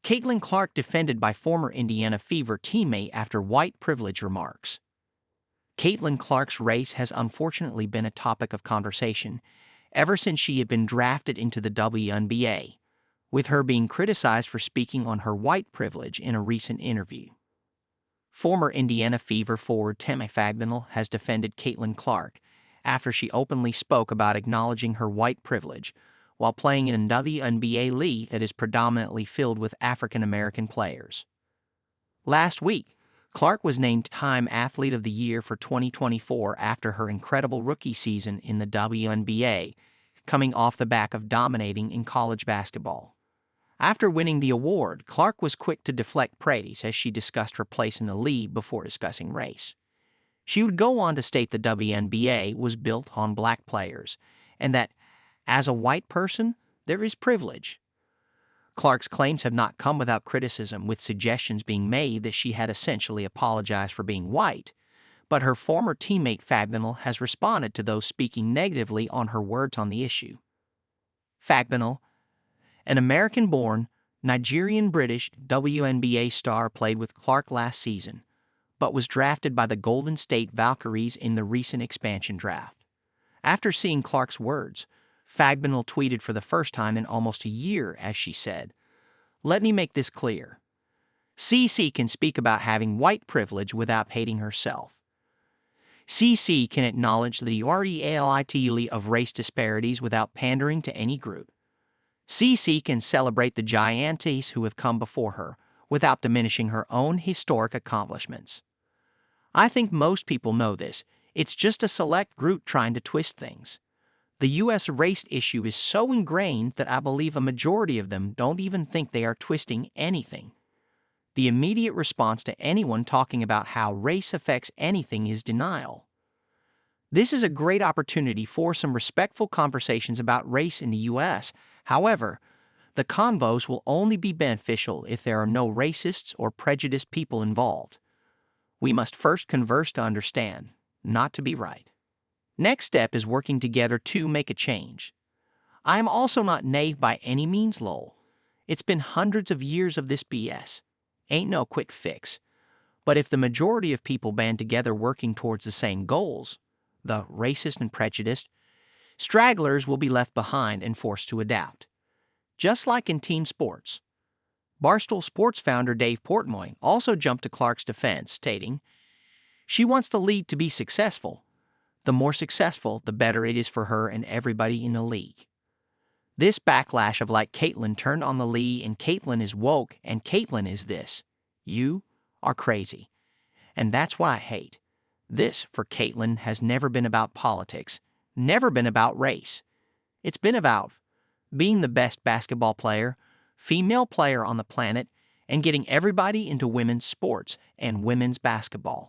Caitlin Clark defended by former Indiana Fever teammate after white privilege remarks. Caitlin Clark's race has unfortunately been a topic of conversation ever since she had been drafted into the WNBA, with her being criticized for speaking on her white privilege in a recent interview. Former Indiana Fever forward Temi Fagbenle has defended Caitlin Clark after she openly spoke about acknowledging her white privilege while playing in a WNBA league that is predominantly filled with African American players. Last week, Clark was named Time Athlete of the Year for 2024 after her incredible rookie season in the WNBA, coming off the back of dominating in college basketball. After winning the award, Clark was quick to deflect praise as she discussed her place in the league before discussing race. She would go on to state the WNBA was built on black players, and that, as a white person, there is privilege. Clark's claims have not come without criticism, with suggestions being made that she had essentially apologized for being white, but her former teammate Fagbenle has responded to those speaking negatively on her words on the issue. Fagbenle, an American-born, Nigerian-British WNBA star, played with Clark last season, but was drafted by the Golden State Valkyries in the recent expansion draft. After seeing Clark's words, Fagbenle tweeted for the first time in almost a year as she said, "Let me make this clear. CC can speak about having white privilege without hating herself. CC can acknowledge the reality of race disparities without pandering to any group. CC can celebrate the giantess who have come before her without diminishing her own historic accomplishments. I think most people know this. It's just a select group trying to twist things. The U.S. race issue is so ingrained that I believe a majority of them don't even think they are twisting anything. The immediate response to anyone talking about how race affects anything is denial. This is a great opportunity for some respectful conversations about race in the U.S. However, the convos will only be beneficial if there are no racists or prejudiced people involved. We must first converse to understand, not to be right. Next step is working together to make a change. I am also not naive by any means, lol. It's been hundreds of years of this BS. Ain't no quick fix. But if the majority of people band together working towards the same goals, the racist and prejudiced, stragglers will be left behind and forced to adapt. Just like in team sports. Barstool Sports founder Dave Portnoy also jumped to Clark's defense, stating, "She wants the league to be successful. The more successful, the better it is for her and everybody in the league." This backlash of like Caitlin turned on the league, and Caitlin is woke, and Caitlin is this. You are crazy. And that's what I hate. This, for Caitlin, has never been about politics, never been about race. It's been about being the best basketball player, female player on the planet, and getting everybody into women's sports and women's basketball.